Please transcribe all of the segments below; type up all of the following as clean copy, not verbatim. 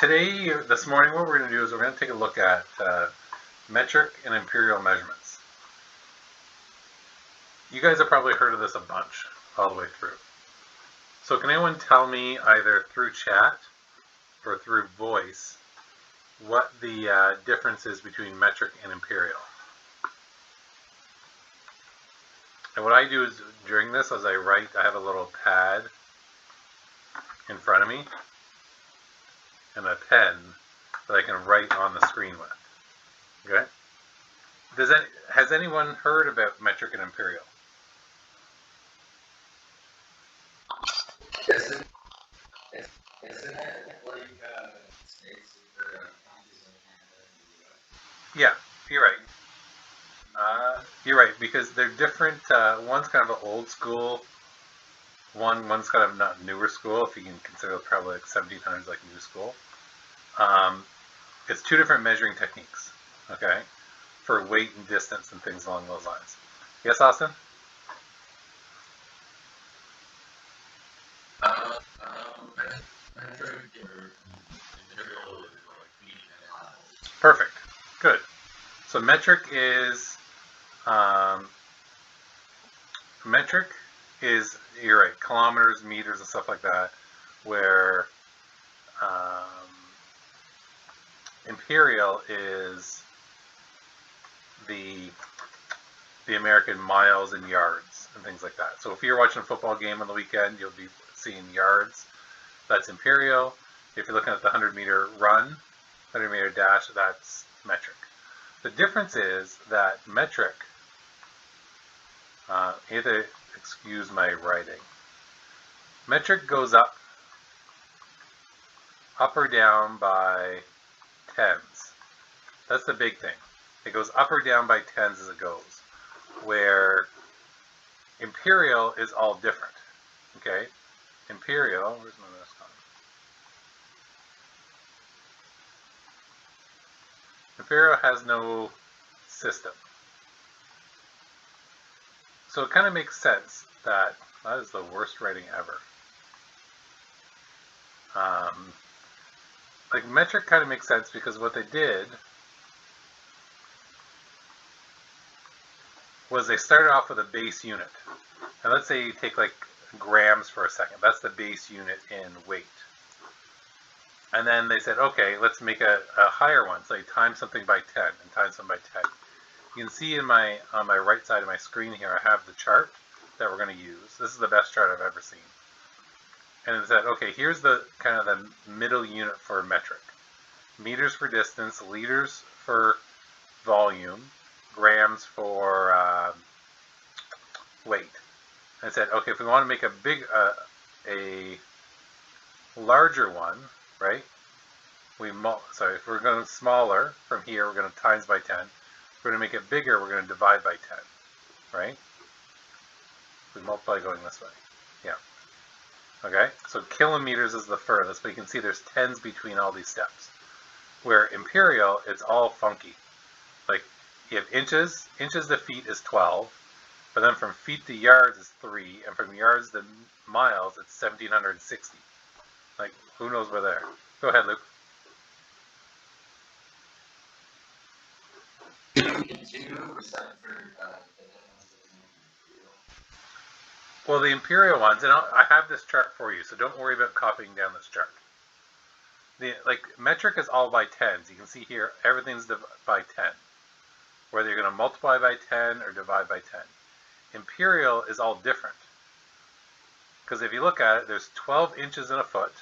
this morning, what we're going to do is we're going to take a look at metric and imperial measurements. You guys have probably heard of this a bunch all the way through. So can anyone tell me either through chat or through voice what the difference is between metric and imperial? And what I do is during this, as I write, I have a little pad in front of me and a pen that I can write on the screen with. Okay? Has anyone heard about metric and imperial? Isn't it like states that counties in Canada and the US? Yeah, you're right. You're right, because they're different. One's kind of an old school. One's kind of not newer school, if you can consider probably like 1700s like new school. It's two different measuring techniques, okay, for weight and distance and things along those lines. Yes, Austin? Metric or imperial is like feet and miles. Perfect. Good. So metric is, you're right, kilometers, meters, and stuff like that, where imperial is the American miles and yards and things like that. So if you're watching a football game on the weekend, you'll be seeing yards. That's imperial. If you're looking at the 100-meter run, 100-meter dash, that's metric. The difference is that metric, you have to excuse my writing. Metric goes up or down by tens. That's the big thing. It goes up or down by tens as it goes. Where imperial is all different. Okay? Imperial, where's my mouse gone? Imperial has no system. So it kind of makes sense that is the worst writing ever. Like metric kind of makes sense because what they did was they started off with a base unit. And let's say you take like grams for a second. That's the base unit in weight. And then they said, okay, let's make a higher one. So you times something by 10 and times something by 10. You can see on my right side of my screen here, I have the chart that we're going to use. This is the best chart I've ever seen. And it said, okay, here's the kind of the middle unit for metric. Meters for distance, liters for volume, grams for weight. And it said, okay, if we want to make a larger one, right? So if we're going smaller from here, we're going to times by 10. If we're going to make it bigger, we're going to divide by 10, right? We multiply going this way. Yeah. Okay, so kilometers is the furthest, but you can see there's tens between all these steps. Where imperial, it's all funky. Like, you have inches to feet is 12, but then from feet to yards is 3, and from yards to miles, it's 1760. Like, who knows where there? Go ahead, Luke. Well, the imperial ones, and I have this chart for you, so don't worry about copying down this chart. Like metric is all by tens. You can see here everything's by 10. Whether you're going to multiply by 10 or divide by 10. Imperial is all different. Because if you look at it, there's 12 inches in a foot,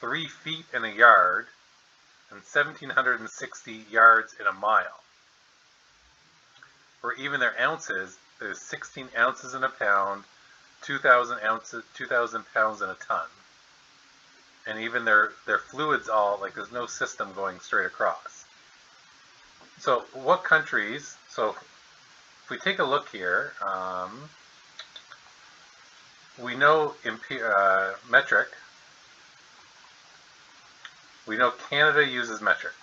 3 feet in a yard, and 1760 yards in a mile. Or even their ounces, there's 16 ounces in a pound, 2,000 pounds in a ton. And even their fluids all, like there's no system going straight across. So what countries, so if we take a look here, we know metric. We know Canada uses metric.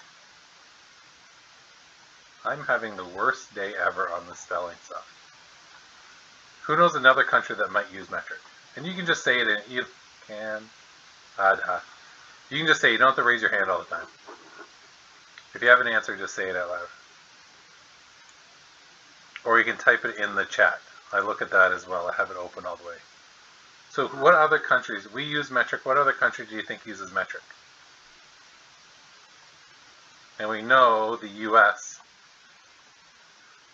I'm having the worst day ever on the spelling stuff. Who knows another country that might use metric? And you can just say it in, you can, You can just say, you don't have to raise your hand all the time. If you have an answer, just say it out loud. Or you can type it in the chat. I look at that as well. I have it open all the way. So what other countries, we use metric, what other country do you think uses metric? And we know the US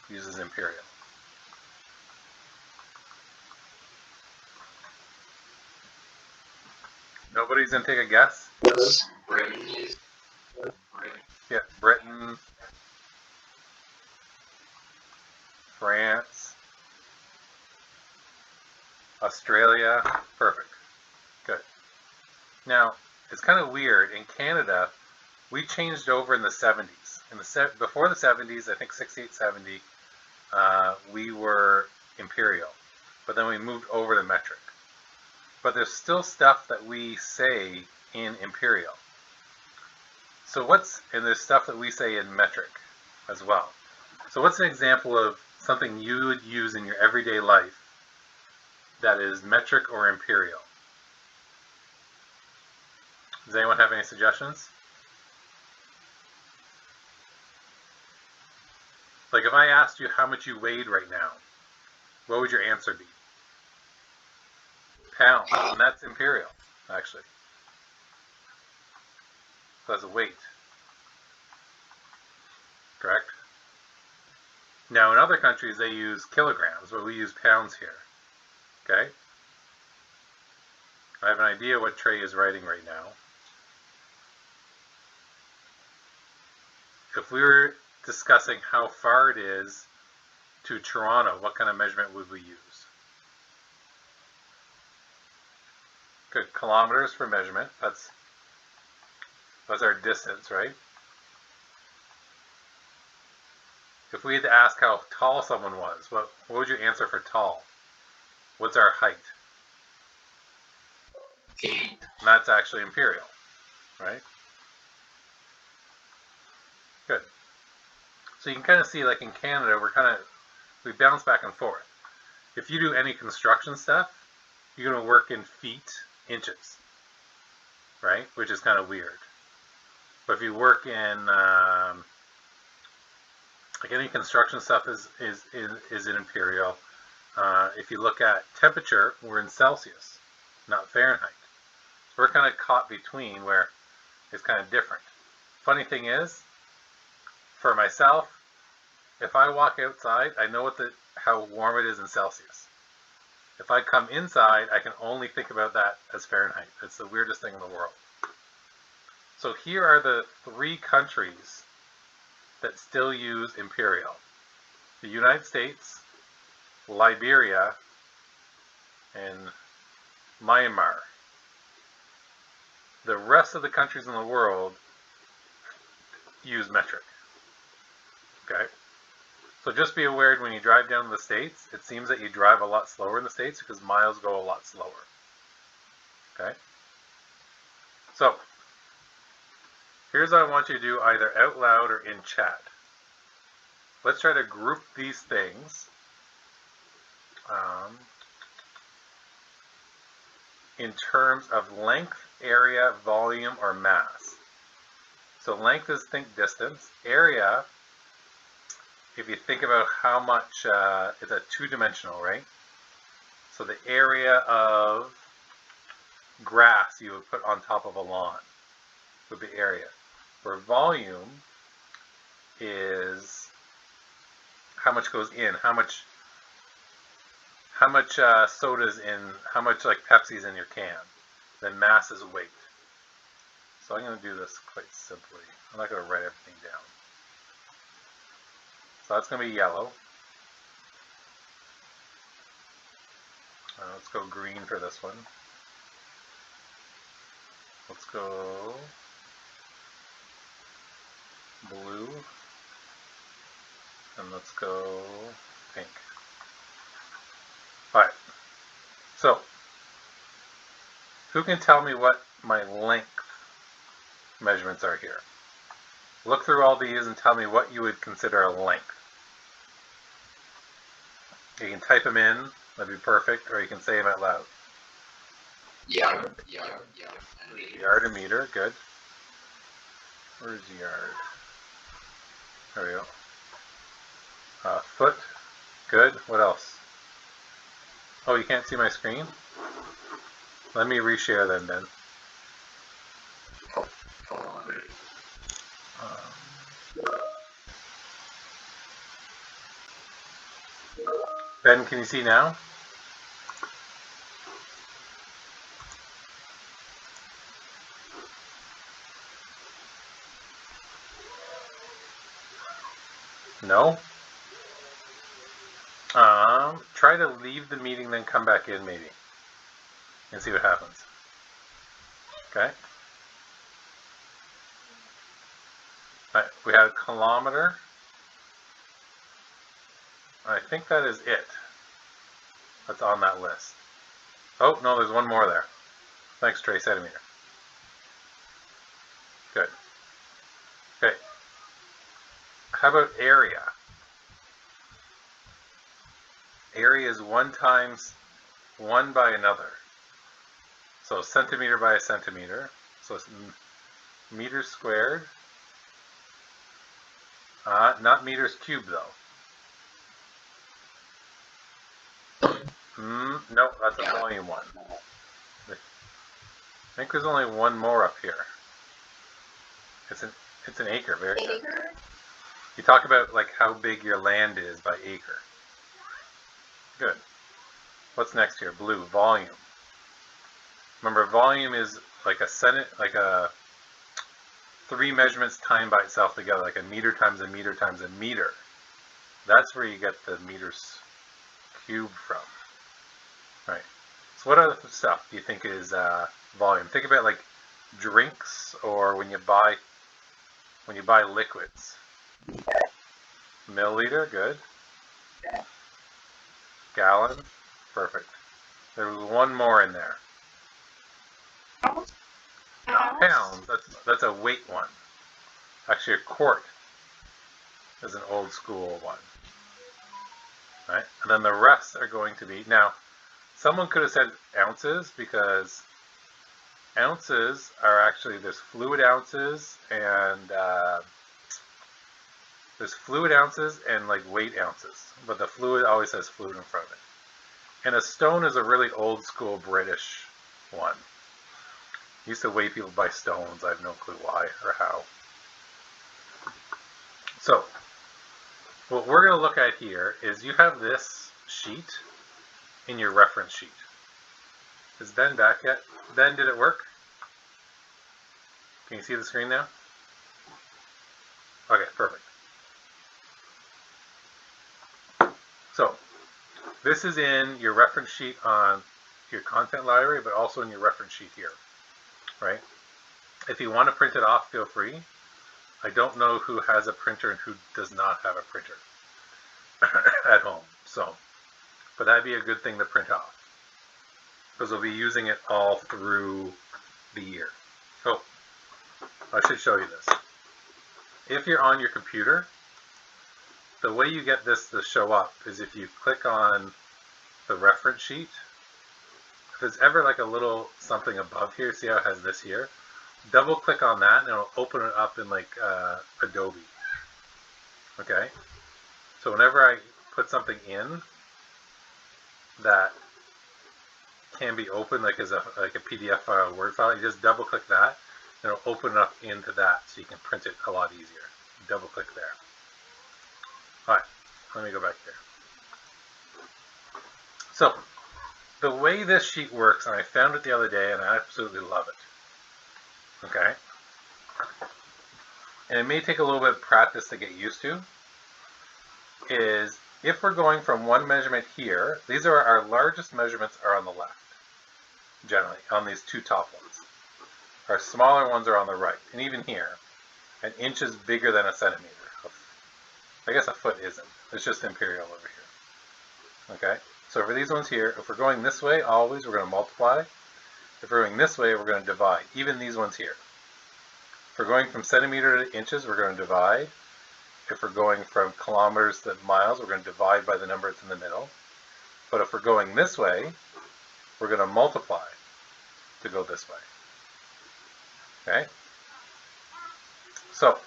uses imperial. Nobody's gonna take a guess? Yeah, Britain, France, Australia. Perfect. Good. Now, it's kind of weird. In Canada, we changed over in the 70s. Before the 70s, I think 68, 70, we were imperial. But then we moved over to metric. But there's still stuff that we say in imperial. So and there's stuff that we say in metric as well. So what's an example of something you would use in your everyday life that is metric or imperial? Does anyone have any suggestions? Like if I asked you how much you weighed right now, what would your answer be? Pounds, and that's imperial, actually. So that's a weight. Correct? Now in other countries they use kilograms, but we use pounds here. Okay? I have an idea what Trey is writing right now. If we were discussing how far it is to Toronto, what kind of measurement would we use? Good, kilometers for measurement. That's our distance, right? If we had to ask how tall someone was, what would you answer for tall? What's our height? And that's actually imperial, right? Good. So you can kind of see, like in Canada, we bounce back and forth. If you do any construction stuff, you're going to work in feet, inches, right? Which is kind of weird. But if you work in like any construction stuff is in imperial. If you look at temperature, we're in Celsius, not Fahrenheit. So we're kind of caught between where it's kind of different. Funny thing is, for myself, if I walk outside, I know how warm it is in Celsius. If I come inside, I can only think about that as Fahrenheit. It's the weirdest thing in the world. So here are the 3 countries that still use imperial. The United States, Liberia, and Myanmar. The rest of the countries in the world use metric. Okay? So just be aware when you drive down to the States, it seems that you drive a lot slower in the States because miles go a lot slower. Okay? So, here's what I want you to do either out loud or in chat. Let's try to group these things in terms of length, area, volume, or mass. So length is think distance. Area, if you think about how much, it's a 2-dimensional, right? So the area of grass you would put on top of a lawn would be area. Where volume is how much goes in, how much soda's in, how much like Pepsi's in your can. Then mass is weight. So I'm going to do this quite simply. I'm not going to write everything down. So that's going to be yellow. Let's go green for this one. Let's go blue. And let's go pink. Alright. So, who can tell me what my length measurements are here? Look through all these and tell me what you would consider a length. You can type them in, that'd be perfect, or you can say them out loud. Yard. Yard and meter, good. Where's yard? There we go. Foot, good. What else? Oh, you can't see my screen? Let me reshare then, Ben. Ben, can you see now? No? Try to leave the meeting, then come back in maybe. And see what happens. Okay? Alright, we had a kilometer. I think that is it. That's on that list. Oh, no, there's one more there. Thanks, Trey. Centimeter. Good. Okay. How about area? Area is 1 times 1 by another. So centimeter by a centimeter. So it's meters squared. Not meters cubed though. No, that's a volume one. I think there's only one more up here. It's an acre. Very good. You talk about like how big your land is by acre. Good. What's next here? Blue. Volume. Remember, volume is like a 3 measurements timed by itself together, like a meter times a meter times a meter. That's where you get the meters cubed from. Right. So what other stuff do you think is volume? Think about like drinks or when you buy liquids. Milliliter, good. Gallon, perfect. There was one more in there. Pounds, that's a weight one. Actually, a quart is an old school one. Right? And then the rest are going to be, now, someone could have said ounces because ounces are actually, there's fluid ounces and like weight ounces, but the fluid always has fluid in front of it. And a stone is a really old school British one. Used to weigh people by stones. I have no clue why or how. So, what we're going to look at here is you have this sheet in your reference sheet. Is Ben back yet? Ben, did it work? Can you see the screen now? Okay, perfect. So, this is in your reference sheet on your content library, but also in your reference sheet here, right? If you want to print it off, feel free. I don't know who has a printer and who does not have a printer at home, but that'd be a good thing to print off because we'll be using it all through the year. Oh, I should show you this. If you're on your computer, the way you get this to show up is if you click on the reference sheet. If there's ever like a little something above here, see how it has this here? Double click on that and it'll open it up in like Adobe. Okay? So whenever I put something in that can be opened like as a PDF file or Word file, you just double click that and it'll open it up into that so you can print it a lot easier. Double click there. Alright, let me go back there. So, the way this sheet works, and I found it the other day and I absolutely love it. Okay? And it may take a little bit of practice to get used to, is if we're going from one measurement here, these are our largest measurements are on the left, generally, on these 2 top ones. Our smaller ones are on the right. And even here, an inch is bigger than a centimeter. I guess a foot isn't. It's just Imperial over here. Okay? So for these ones here, if we're going this way, always we're going to multiply. If we're going this way, we're going to divide. Even these ones here. If we're going from centimeter to inches, we're going to divide. If we're going from kilometers to miles, we're going to divide by the number that's in the middle. But if we're going this way, we're going to multiply. to go this way. Okay? So,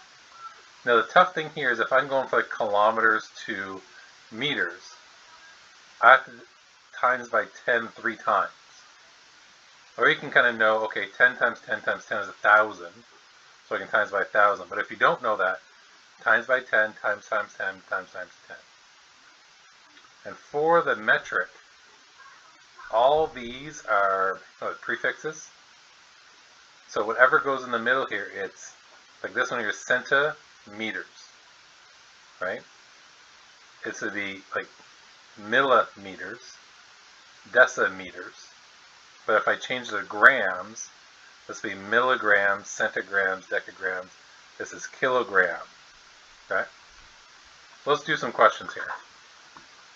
now the tough thing here is if I'm going from like kilometers to meters, I have to times by 10 3 times. Or you can kind of know, okay, 10 times 10 times 10 is 1,000, so I can times by 1,000. But if you don't know that, times by 10 times 10 times 10. And for the metric, all these are prefixes. So whatever goes in the middle here, it's like this one here, centimeters, right? It's to be like millimeters, decimeters. But if I change the grams, this will be milligrams, centigrams, decagrams. This is kilogram. Okay? So let's do some questions here.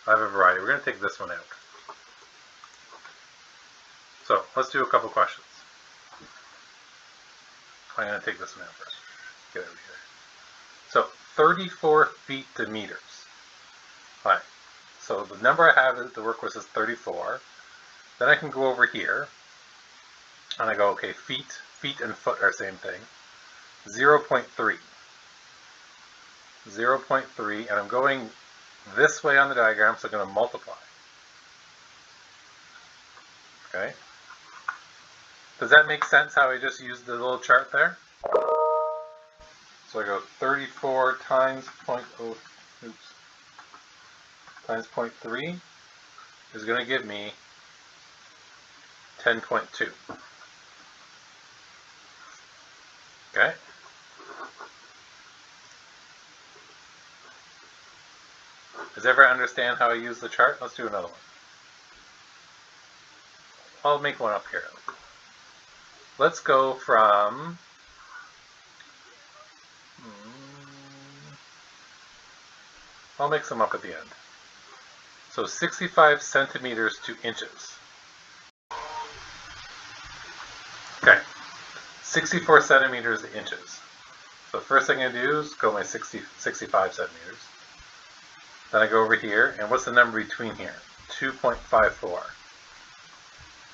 I have a variety. We're going to take this one out. So let's do a couple questions. I'm going to take this one out first. Get it over here. So 34 feet to meters. All right. So the number I have to work with is 34. Then I can go over here, and I go, okay, feet and foot are the same thing. 0.3. 0.3, and I'm going this way on the diagram, so I'm going to multiply. Okay? Does that make sense how I just used the little chart there? So I go 34 times times 0.3 is going to give me 10.2. Okay? Does everyone understand how I use the chart? Let's do another one. I'll make one up here. Let's go from I'll make some up at the end. So 65 centimeters to inches. Okay, 64 centimeters to inches. So the first thing I do is go my 65 centimeters. Then I go over here, and what's the number between here? 2.54.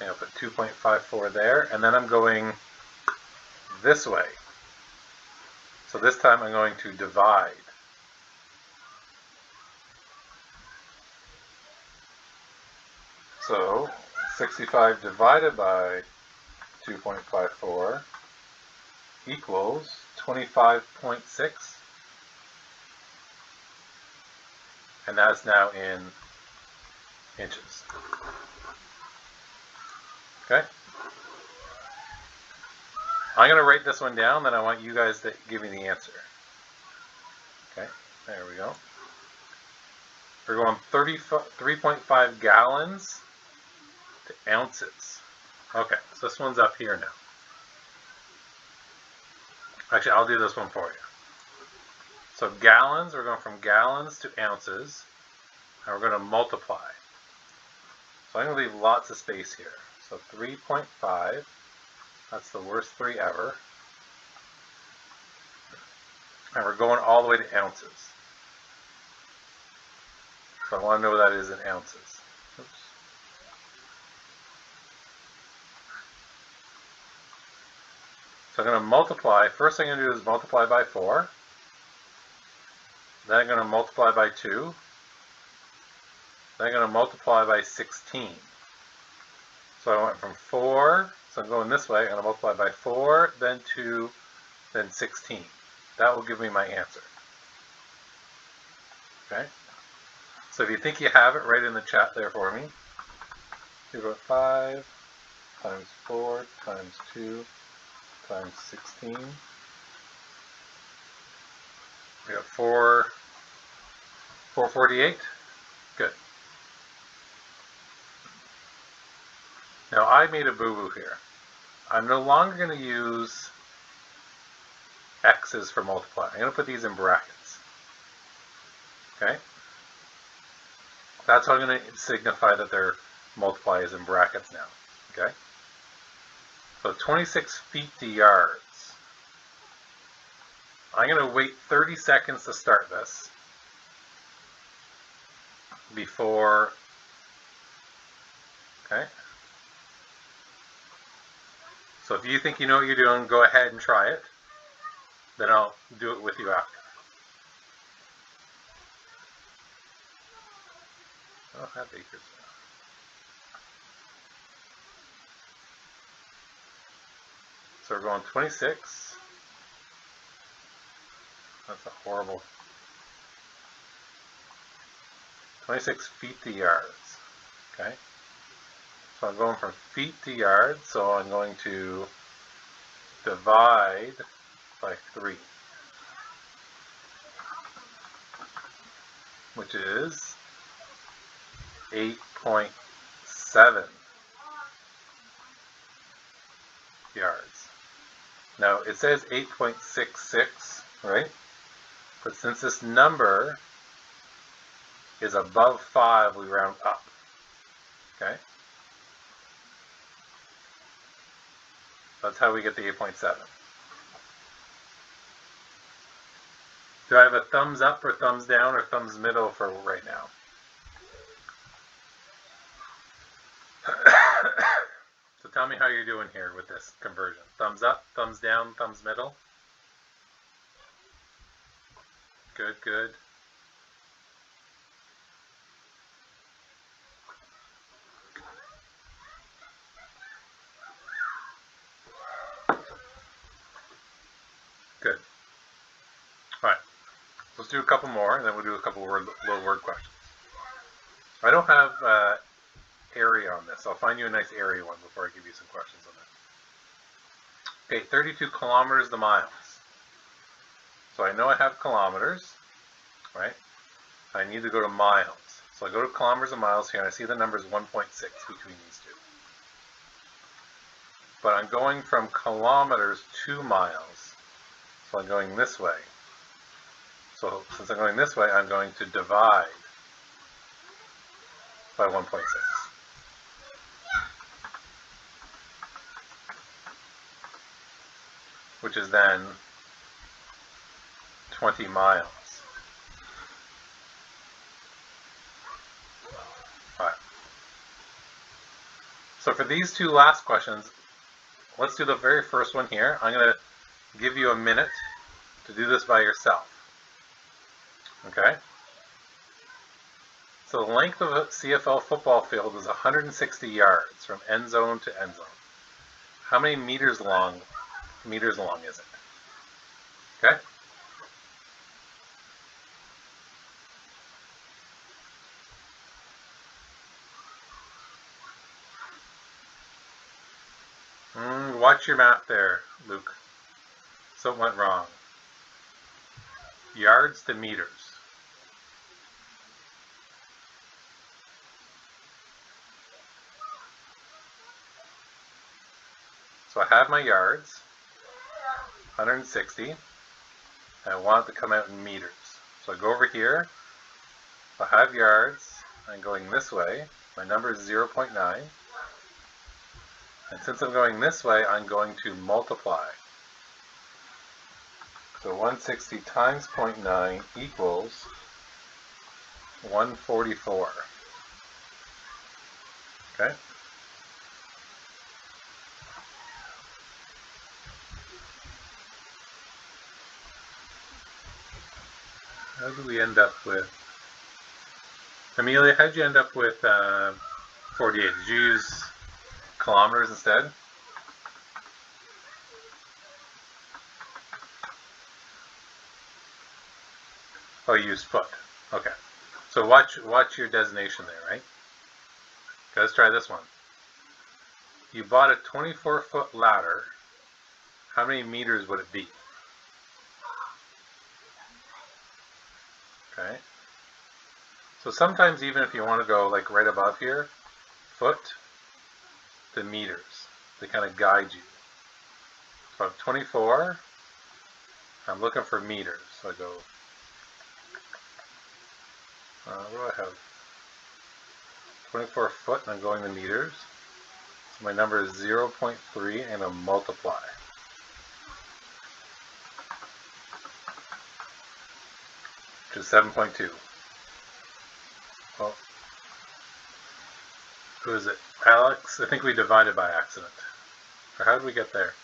I'll put 2.54 there, and then I'm going this way. So this time I'm going to divide. So 65 divided by 2.54 equals 25.6. And that's now in inches. Okay? I'm going to write this one down, then I want you guys to give me the answer. Okay, there we go. We're going 3.5 gallons to ounces. Okay, so this one's up here now. Actually, I'll do this one for you. So gallons, we're going from gallons to ounces, and we're going to multiply. So I'm going to leave lots of space here. So 3.5, that's the worst 3 ever. And we're going all the way to ounces. So I want to know what that is in ounces. Oops. So I'm going to multiply. First thing I'm going to do is multiply by 4. Then I'm going to multiply by 2. Then I'm going to multiply by 16. So I went from 4, so I'm going this way. I'm going to multiply by 4, then 2, then 16. That will give me my answer. Okay? So if you think you have it, write in the chat there for me. You go 5 times 4 times 2 times 16. We got 448. Good. Now I made a boo-boo here. I'm no longer going to use x's for multiply. I'm going to put these in brackets. Okay? That's how I'm going to signify that their multiply is in brackets now. Okay? So 26 feet to yards. I'm going to wait 30 seconds to start this before, okay? So if you think you know what you're doing, go ahead and try it. Then I'll do it with you after. I don't have acres now. So we're going 26. That's a horrible. 26 feet to yards. Okay. So I'm going from feet to yards, so I'm going to divide by 3, which is 8.7 yards. Now it says 8.66, right? But since this number is above 5, we round up. Okay? That's how we get the 8.7. Do I have a thumbs up or thumbs down or thumbs middle for right now? So tell me how you're doing here with this conversion. Thumbs up, thumbs down, thumbs middle? Good, good. Good. All right. Let's do a couple more, and then we'll do a couple little word questions. I don't have area on this. I'll find you a nice area one before I give you some questions on that. Okay, 32 kilometers to miles. So I know I have kilometers, right? I need to go to miles. So I go to kilometers and miles here, and I see the number is 1.6 between these two. But I'm going from kilometers to miles. So I'm going this way. So since I'm going this way, I'm going to divide by 1.6. Which is then 20 miles. All right. So for these two last questions, let's do the very first one here. I'm going to give you a minute to do this by yourself. Okay? So the length of a CFL football field is 160 yards from end zone to end zone. How many meters long is it? Okay? Watch your math there, Luke. Something went wrong. Yards to meters. So I have my yards, 160, and I want it to come out in meters. So I go over here, I have yards, I'm going this way, my number is 0.9, and since I'm going this way, I'm going to multiply. So 160 times 0.9 equals 144. Okay? How do we end up with... Amelia, how did you end up with 48? Did you use kilometers instead? Oh, you used foot. Okay. So watch your designation there, right? Okay, let's try this one. You bought a 24-foot ladder. How many meters would it be? Okay. So sometimes even if you want to go like right above here, foot to meters, they kind of guide you. So I have 24, I'm looking for meters. So I go, what do I have? 24 foot and I'm going to meters. So my number is 0.3 and a multiply. Which is 7.2. Well, who is it? Alex? I think we divided by accident. Or how did we get there?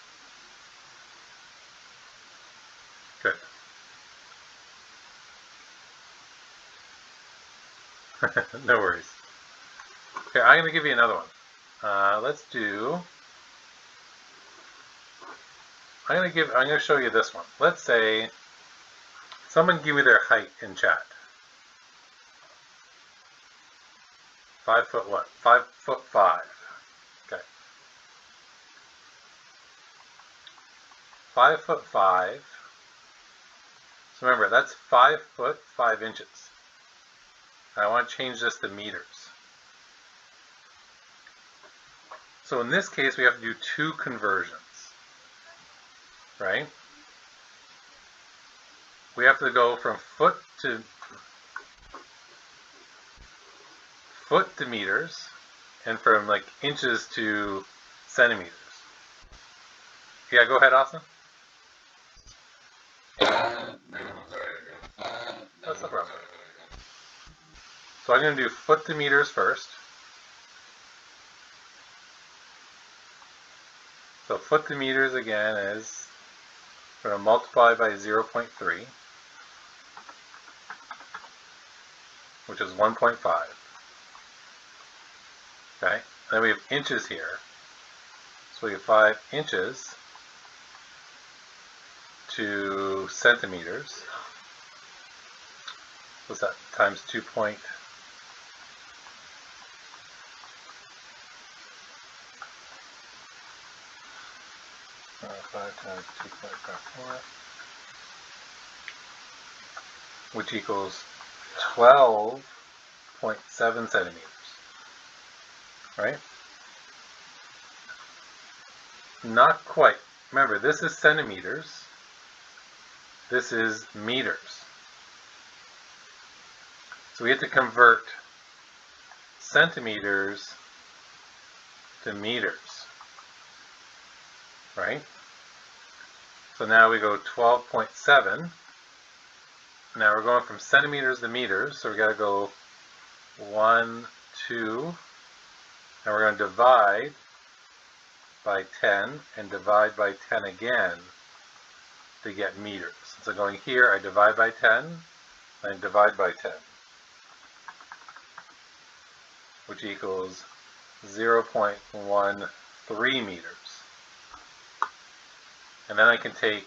Good. No worries. Okay, I'm going to give you another one. Let's do. I'm going to show you this one. Let's say someone give me their height in chat. 5 foot what? 5'5". Okay. 5'5". So remember, that's 5 foot 5 inches. I want to change this to meters. So in this case, we have to do 2 conversions, right? We have to go from foot to meters, and from like inches to centimeters. Yeah, go ahead, Austin. No, sorry. That's no problem. So I'm going to do foot to meters first. So foot to meters again is going to multiply by 0.3, which is 1.5. Okay, then we have inches here. So we have 5 inches to centimeters. What's that? Times 2. 5 times 2.54, which equals 12.7 centimeters, right? Not quite. Remember, this is centimeters. This is meters. So we have to convert centimeters to meters, right? So now we go 12.7. Now we're going from centimeters to meters, so we got to go 1, 2, and we're going to divide by 10 and divide by 10 again to get meters. So going here, I divide by 10 and divide by 10, which equals 0.13 meters. And then I can take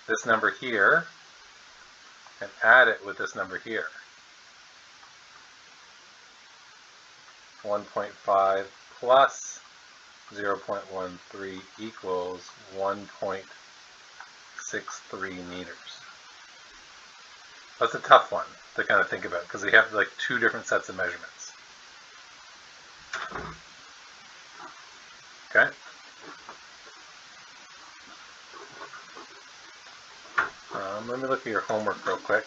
this number here and add it with this number here. 1.5 plus 0.13 equals 1.63 meters. That's a tough one to kind of think about because we have like 2 different sets of measurements. Okay? Let me look at your homework real quick.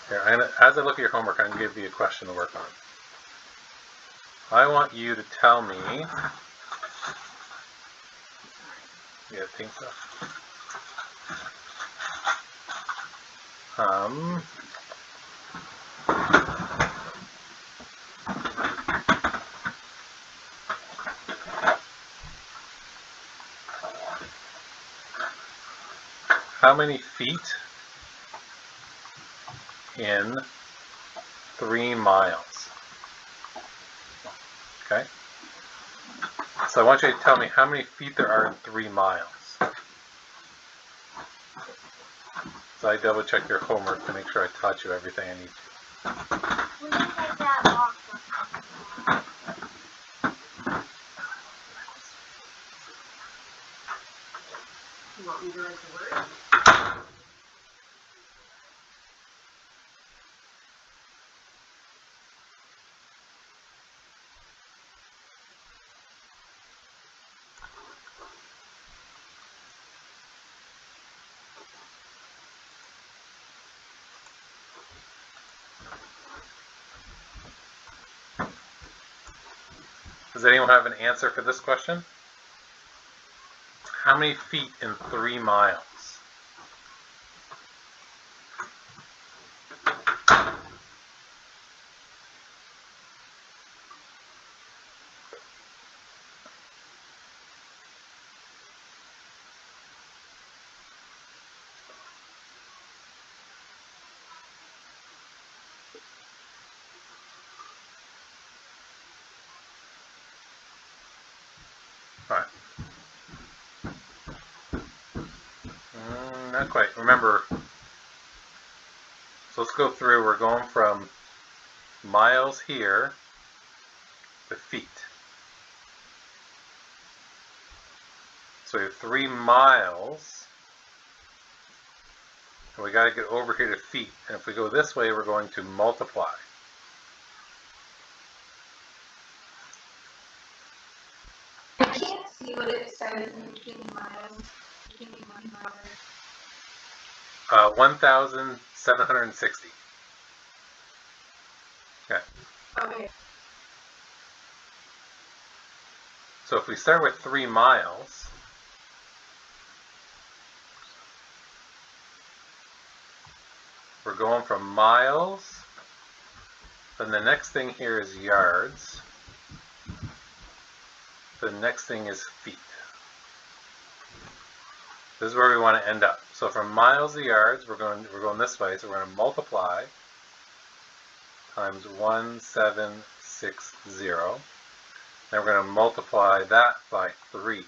Here, as I look at your homework, I'm going to give you a question to work on. I want you to tell me. Yeah, I think so. How many feet in 3 miles? Okay? So I want you to tell me how many feet there are in 3 miles. So I double check your homework to make sure I taught you everything I need to. You want me to write the word? Does anyone have an answer for this question? How many feet in 3 miles? Not quite. Remember, so let's go through. We're going from miles here to feet. So we have 3 miles. And we got to get over here to feet. And if we go this way, we're going to multiply. I can't see what it says in miles. Give me 1 mile. 1,760. Okay. Okay. So if we start with 3 miles, we're going from miles, then the next thing here is yards, the next thing is feet. This is where we want to end up. So from miles to yards, we're going this way, so we're going to multiply times 1760. Then we're going to multiply that by 3.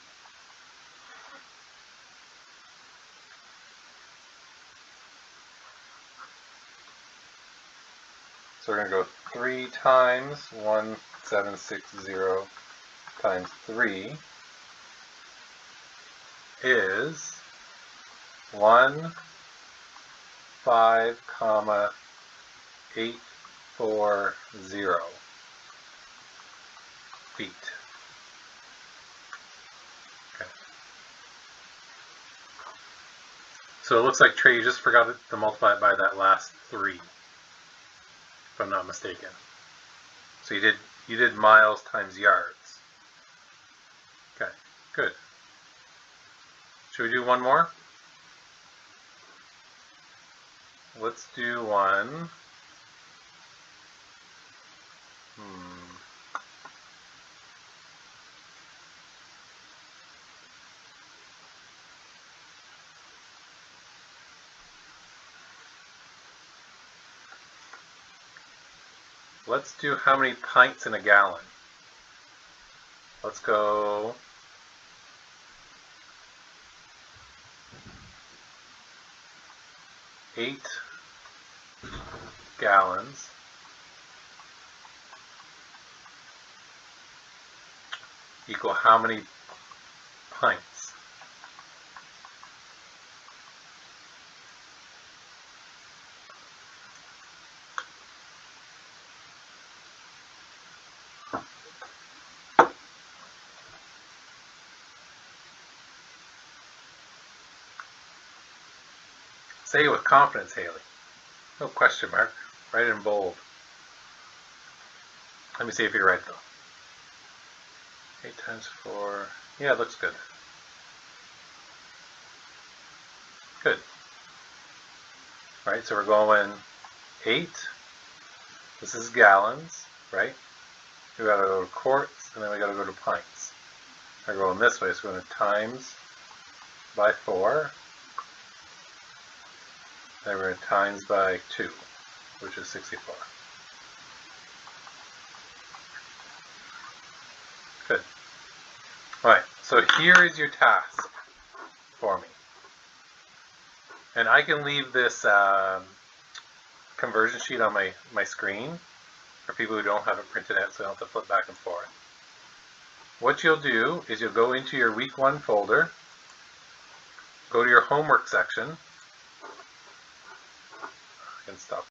So we're going to go 3 times 1760 times 3 is 15,840 feet. Okay. So it looks like, Trey, you just forgot to multiply it by that last 3, if I'm not mistaken. So you did miles times yards. Okay, good. Should we do one more? Let's do one. Let's do how many pints in a gallon. Let's go 8 gallons equal how many pints? Say it with confidence, Haley. No question mark. Write it in bold. Let me see if you're right though. 8 times 4. Yeah, it looks good. Good. Right, so we're going 8. This is gallons, right? We gotta go to quarts, and then we gotta go to pints. We're going this way, so we're going to times by 4. Then we're going to times by 2, which is 64. Good. Alright, so here is your task for me. And I can leave this conversion sheet on my screen for people who don't have it printed out, so I don't have to flip back and forth. What you'll do is you'll go into your week 1 folder, go to your homework section. I can stop.